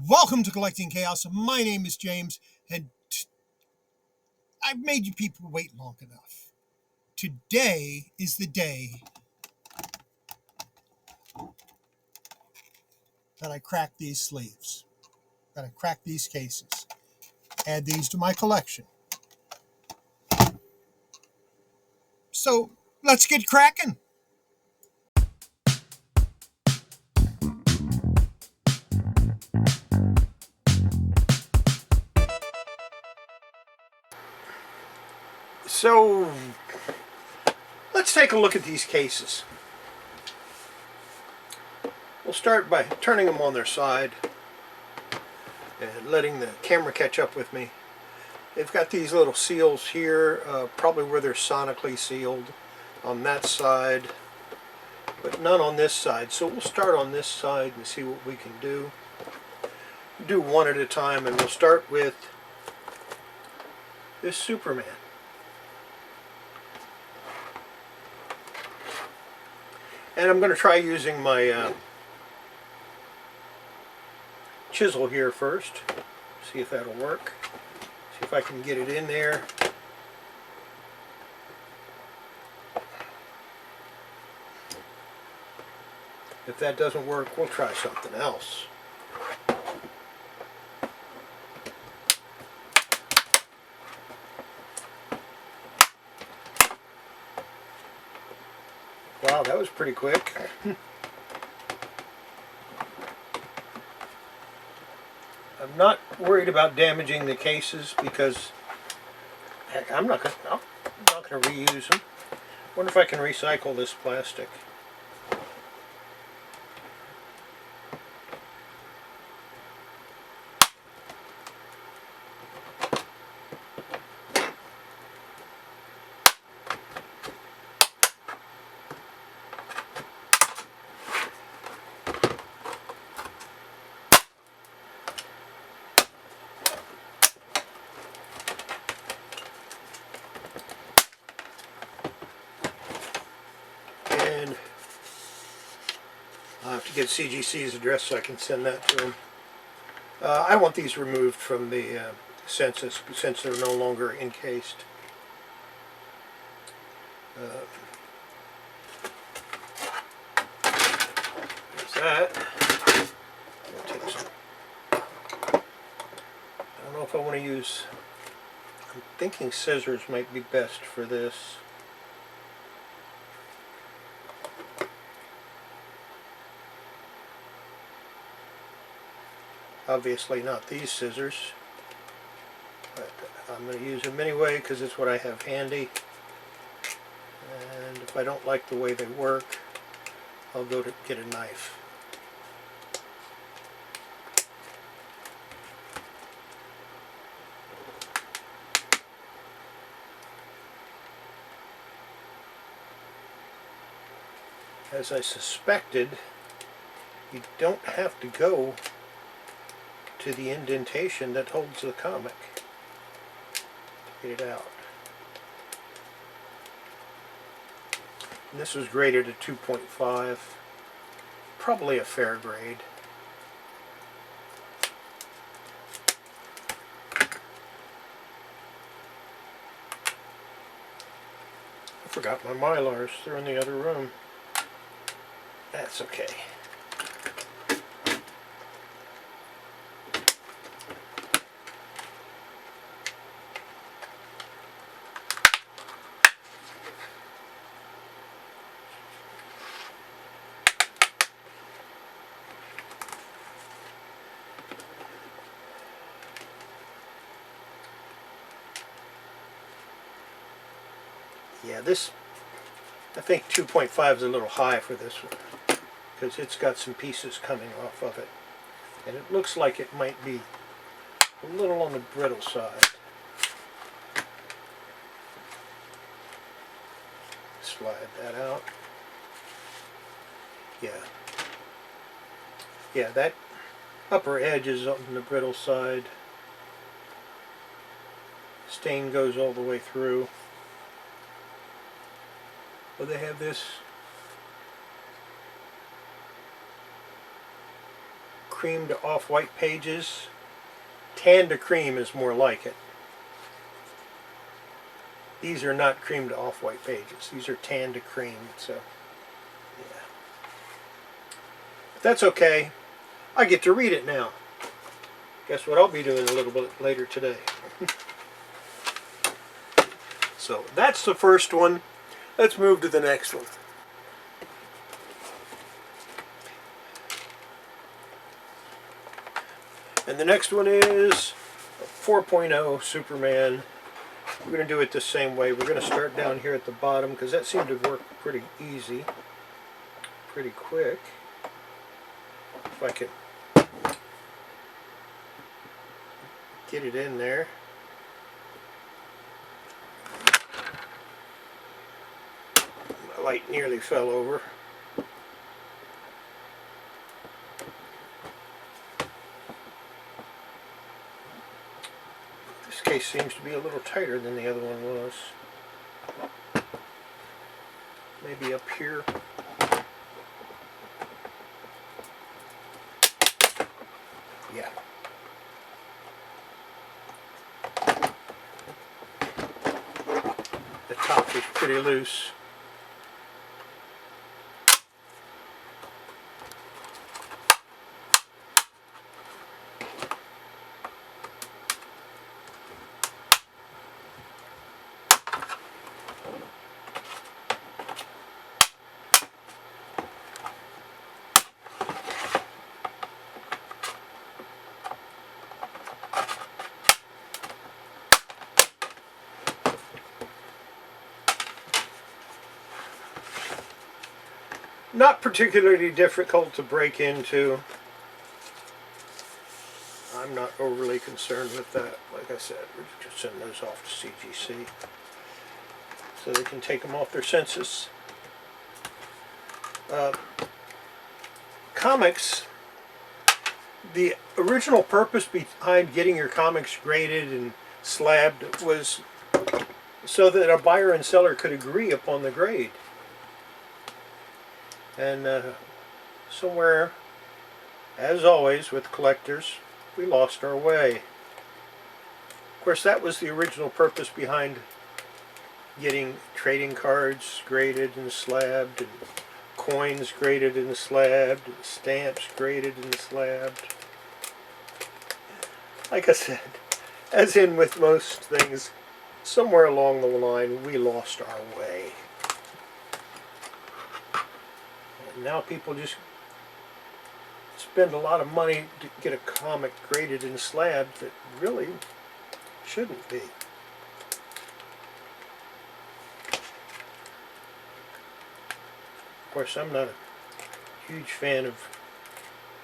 Welcome to Collecting Chaos. My name is James, and I've made you people wait long enough. Today is the day that I crack these sleeves, that I crack these cases, add these to my collection. So let's get cracking. So let's take a look at these cases. We'll start by turning them on their side and letting the camera catch up with me. They've got these little seals here, probably where they're sonically sealed on that side, but none on this side. So we'll start on this side and see what we can do. Do one at a time, and we'll start with this Superman. And I'm going to try using my chisel here first, see if that'll work. See if I can get it in there. If that doesn't work, we'll try something else. Wow, that was pretty quick. I'm not worried about damaging the cases because, heck, I'm not gonna reuse them. Wonder if I can recycle this plastic. And I'll have to get CGC's address so I can send that to them. I want these removed from the census since they're no longer encased. There's that. I'll take some. I don't know if I want to use. I'm thinking scissors might be best for this. Obviously not these scissors, but I'm going to use them anyway because it's what I have handy. And if I don't like the way they work, I'll go to get a knife. As I suspected, you don't have to go to the indentation that holds the comic to get it out. And this was graded at 2.5, probably a fair grade. I forgot my Mylars, they're in the other room. That's okay. Yeah, this, I think 2.5 is a little high for this one because it's got some pieces coming off of it. And it looks like it might be a little on the brittle side. Slide that out. Yeah. Yeah, that upper edge is on the brittle side. Stain goes all the way through. But they have this cream to off-white pages. Tan to cream is more like it. These are not cream to off-white pages. These are tan to cream, so yeah. But that's okay. I get to read it now. Guess what I'll be doing a little bit later today. So that's the first one. Let's move to the next one. And the next one is 4.0 Superman. We're going to do it the same way. We're going to start down here at the bottom because that seemed to work pretty easy, pretty quick. If I can get it in there. My light nearly fell over. This case seems to be a little tighter than the other one was. Maybe up here. Yeah. The top is pretty loose. Not particularly difficult to break into. I'm not overly concerned with that. Like I said, we're just sending those off to CGC so they can take them off their census. Comics, the original purpose behind getting your comics graded and slabbed was so that a buyer and seller could agree upon the grade. And somewhere, as always with collectors, we lost our way. Of course, that was the original purpose behind getting trading cards graded and slabbed, and coins graded and slabbed, and stamps graded and slabbed. Like I said, as in with most things, somewhere along the line we lost our way. Now people just spend a lot of money to get a comic graded and slabbed that really shouldn't be. Of course, I'm not a huge fan of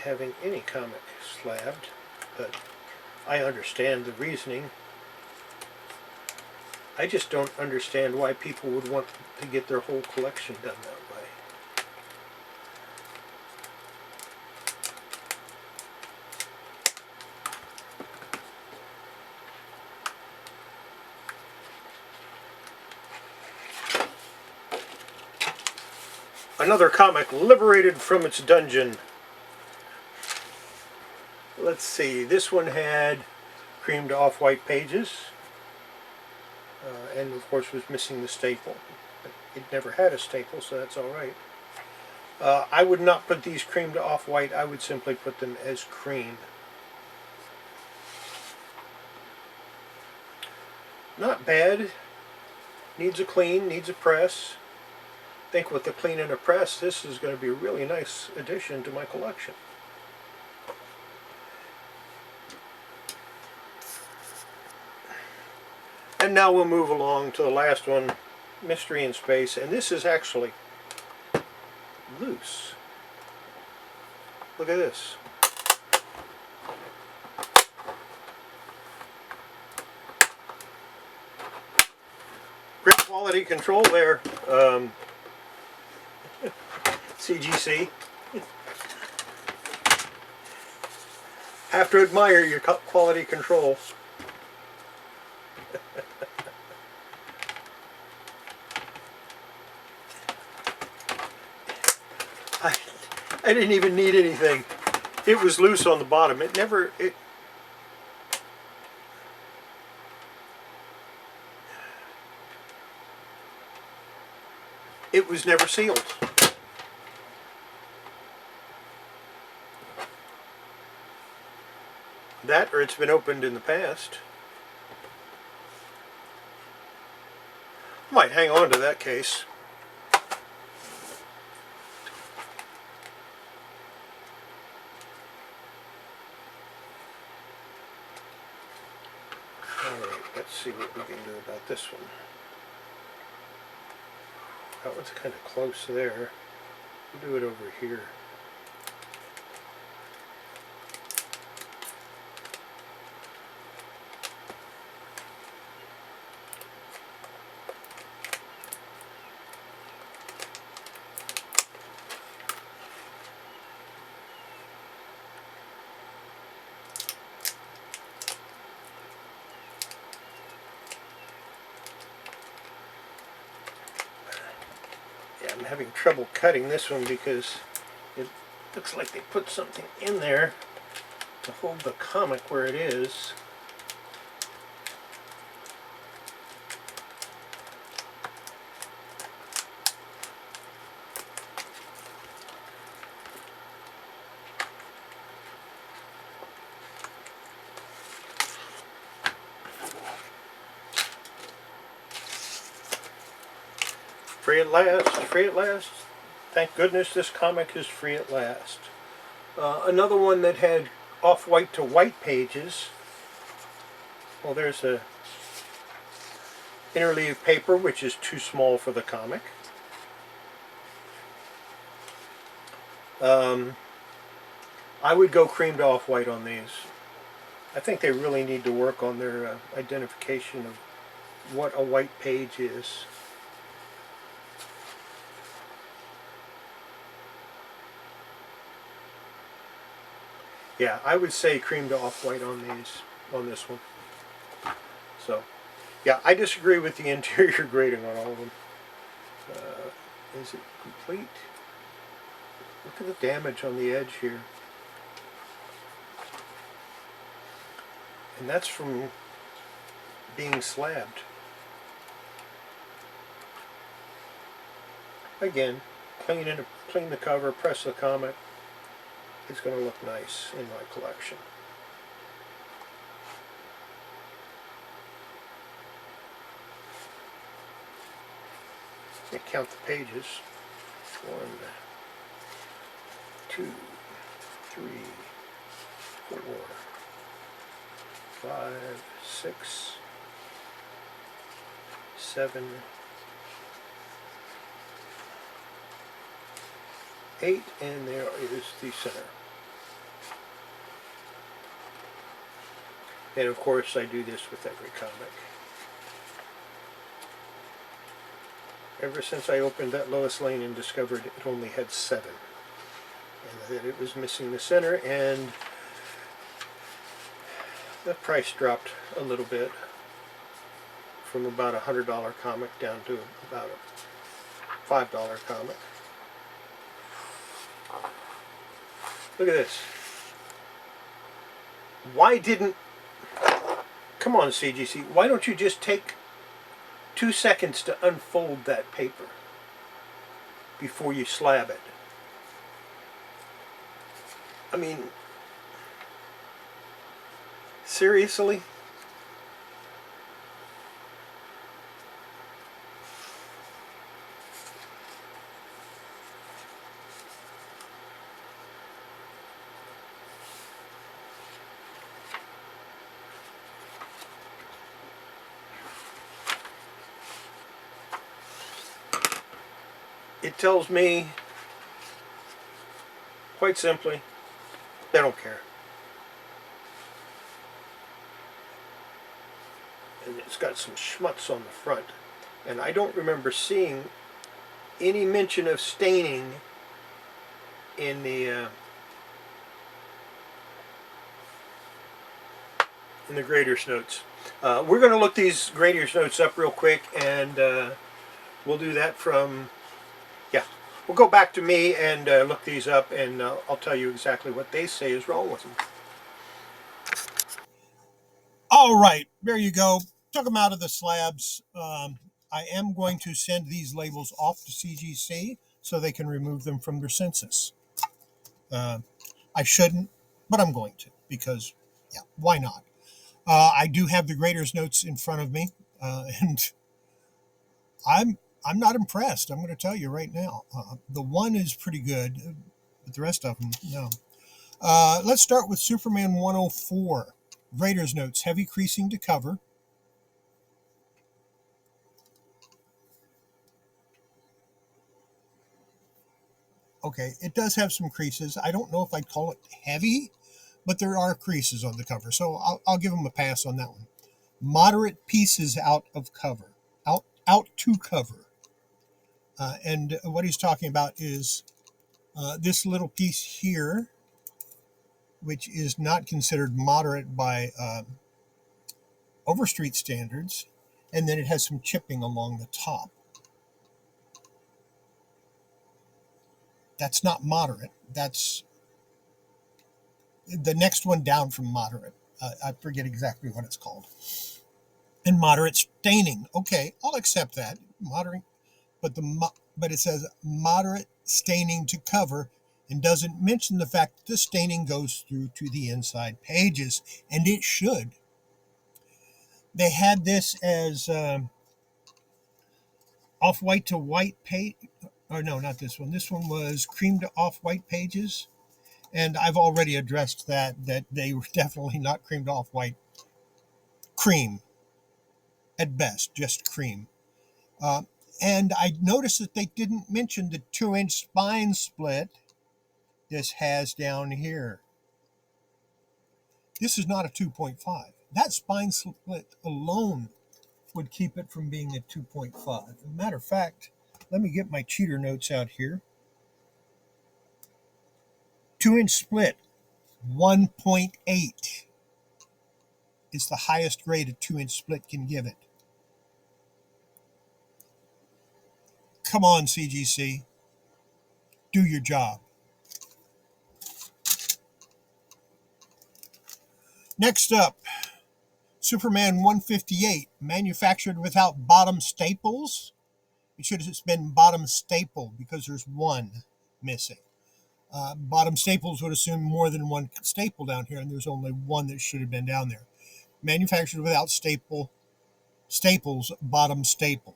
having any comic slabbed, but I understand the reasoning. I just don't understand why people would want to get their whole collection done that way. Another comic liberated from its dungeon. Let's see, this one had creamed off-white pages, and of course was missing the staple. It never had a staple, so that's alright. I would not put these creamed off-white, I would simply put them as cream. Not bad. Needs a clean, needs a press. I think with the clean and a press, this is going to be a really nice addition to my collection. And now we'll move along to the last one, Mystery in Space, and this is actually loose. Look at this. Great quality control there. CGC. Have to admire your quality control. I didn't even need anything. it was loose on the bottom. It never, it was never sealed. That, or it's been opened in the past. Might hang on to that case. Alright, let's see what we can do about this one. That one's kind of close there. We'll do it over here. I'm having trouble cutting this one because it looks like they put something in there to hold the comic where it is. Free at last, free at last. Thank goodness this comic is free at last. Another one that had off-white to white pages. Well, there's a interleave paper, which is too small for the comic. I would go cream to off-white on these. I think they really need to work on their identification of what a white page is. Yeah, I would say cream to off-white on these, on this one. So, yeah, I disagree with the interior grading on all of them. Is it complete? Look at the damage on the edge here. And that's from being slabbed. Again, clean the cover, press the comic. It's going to look nice in my collection. Let me count the pages. 1, 2, 3, 4, 5, 6, 7, 8, and there is the center. And of course I do this with every comic. Ever since I opened that Lois Lane and discovered it only had 7. And that it was missing the center, and the price dropped a little bit from about a $100 comic down to about a $5 comic. Look at this. Why didn't... Come on, CGC. Why don't you just take 2 seconds to unfold that paper before you slab it? I mean, seriously? It tells me, quite simply, they don't care. And it's got some schmutz on the front. And I don't remember seeing any mention of staining in the grader's notes. We're going to look these grader's notes up real quick, and we'll do that from... Yeah, we'll go back to me and look these up, and I'll tell you exactly what they say is wrong with them. All right, there you go. Took them out of the slabs. I am going to send these labels off to CGC so they can remove them from their census. I shouldn't, but I'm going to, because, yeah, why not? I do have the grader's notes in front of me, and I'm not impressed. I'm going to tell you right now. The one is pretty good, but the rest of them, no. Let's start with Superman 104. Grader's notes: heavy creasing to cover. Okay, it does have some creases. I don't know if I'd call it heavy, but there are creases on the cover, so I'll give them a pass on that one. Moderate pieces out of cover, out to cover. And what he's talking about is this little piece here, which is not considered moderate by Overstreet standards, and then it has some chipping along the top. That's not moderate. That's the next one down from moderate. I forget exactly what it's called. And moderate staining. Okay, I'll accept that. Moderate, but it says moderate staining to cover, and doesn't mention the fact that the staining goes through to the inside pages, and it should. They had this as off-white to white page. Or no, not this one. This one was cream to off-white pages. And I've already addressed that they were definitely not cream to off-white. Cream, at best, just cream. And I noticed that they didn't mention the 2-inch spine split this has down here. This is not a 2.5. That spine split alone would keep it from being a 2.5. As a matter of fact, let me get my cheater notes out here. 2-inch split, 1.8 is the highest grade a 2-inch split can give it. Come on, CGC. Do your job. Next up, Superman 158, manufactured without bottom staples. It should have been bottom staple because there's one missing. Bottom staples would assume more than one staple down here, and there's only one that should have been down there. Manufactured without staples, bottom staple.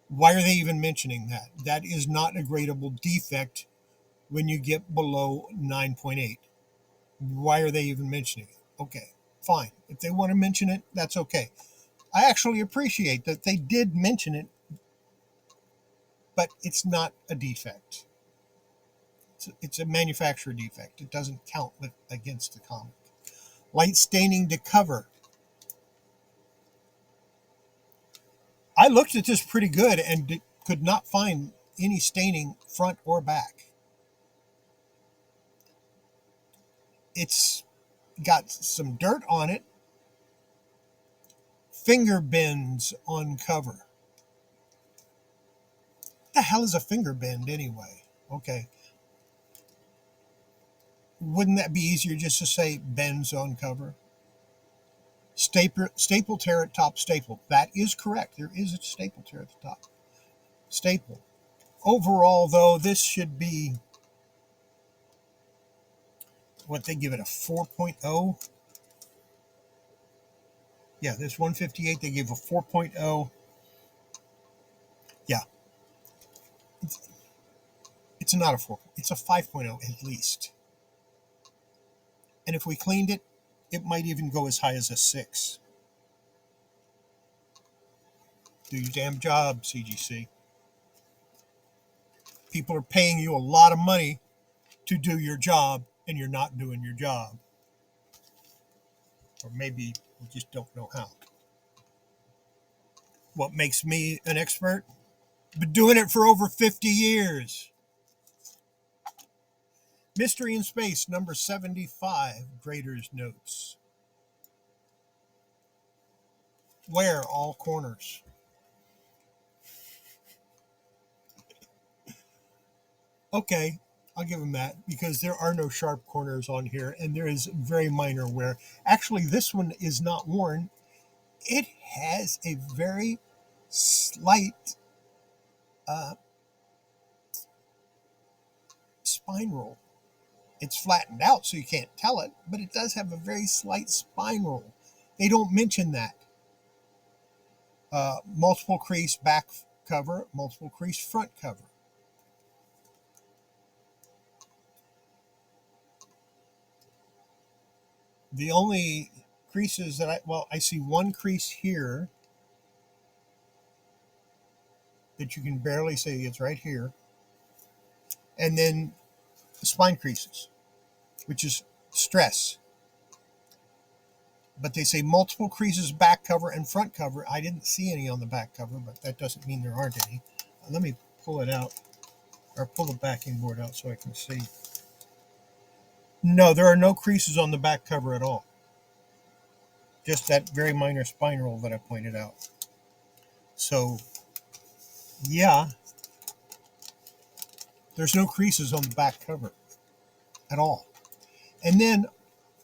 Why are they even mentioning that? That is not a gradable defect when you get below 9.8. Why are they even mentioning it? Okay, fine. If they want to mention it, that's okay. I actually appreciate that they did mention it, but it's not a defect. It's a manufacturer defect. It doesn't count against the comic. Light staining to cover. I looked at this pretty good and could not find any staining front or back. It's got some dirt on it. Finger bends on cover. What the hell is a finger bend anyway? Okay. Wouldn't that be easier just to say bends on cover? Staple tear at top staple. That is correct. There is a staple tear at the top. Staple. Overall, though, this should be, what, they give it a 4.0? Yeah, this 158, they gave a 4.0. Yeah. It's not a 4. It's a 5.0 at least. And if we cleaned it, it might even go as high as a 6. Do your damn job, CGC. People are paying you a lot of money to do your job, and you're not doing your job. Or maybe you just don't know how. What makes me an expert? Been doing it for over 50 years. Mystery in Space, number 75, Grader's Notes. Where all corners. Okay, I'll give them that because there are no sharp corners on here and there is very minor wear. Actually, this one is not worn. It has a very slight spine roll. It's flattened out so you can't tell it, but it does have a very slight spine roll. They don't mention that. Multiple crease back cover, multiple crease front cover. The only creases that I see one crease here that you can barely see. It's right here. And then the spine creases, which is stress. But they say multiple creases back cover and front cover. I didn't see any on the back cover, but that doesn't mean there aren't any. Let me pull it out, or pull the backing board out so I can see. No, there are no creases on the back cover at all. Just that very minor spine roll that I pointed out. So, yeah, there's no creases on the back cover at all. And then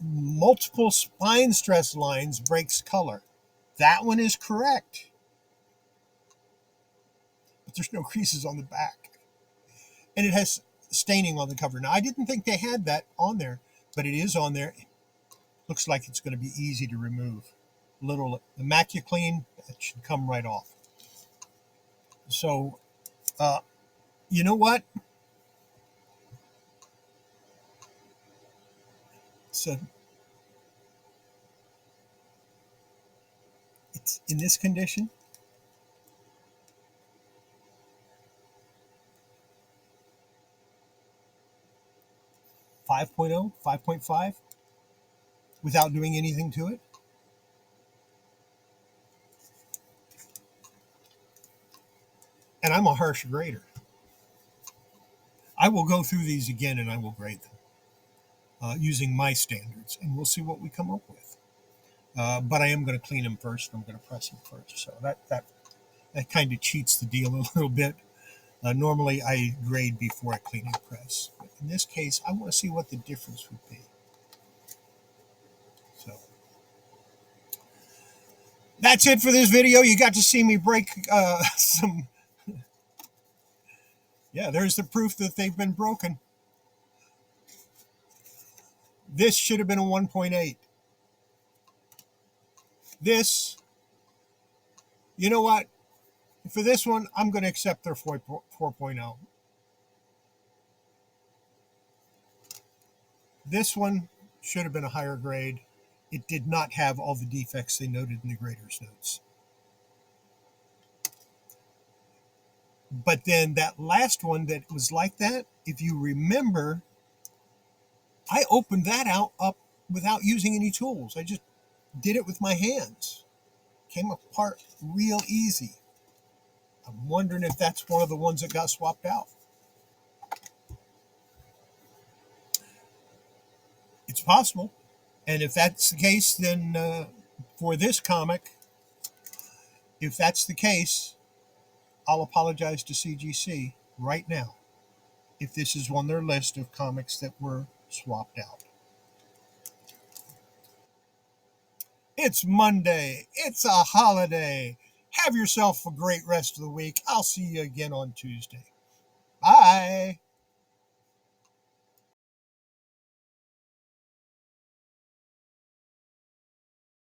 multiple spine stress lines breaks color. That one is correct. But there's no creases on the back. And it has staining on the cover. Now, I didn't think they had that on there, but it is on there. Looks like it's going to be easy to remove. The MacuClean, that should come right off. So, you know what? So, it's in this condition. .5, 5.5, without doing anything to it. And I'm a harsh grader. I will go through these again and I will grade them using my standards, and we'll see what we come up with. But I am going to clean them first. I'm going to press them first. So that kind of cheats the deal a little bit. Normally, I grade before I clean and press. But in this case, I want to see what the difference would be. So that's it for this video. You got to see me break some. Yeah, there's the proof that they've been broken. This should have been a 1.8. This, you know what? For this one, I'm going to accept their 4.0. This one should have been a higher grade. It did not have all the defects they noted in the grader's notes. But then that last one that was like that, if you remember, I opened that up without using any tools. I just did it with my hands. Came apart real easy. I'm wondering if that's one of the ones that got swapped out. It's possible. And if that's the case, then for this comic, if that's the case, I'll apologize to CGC right now if this is on their list of comics that were swapped out. It's Monday. It's a holiday. Have yourself a great rest of the week. I'll see you again on Tuesday. Bye.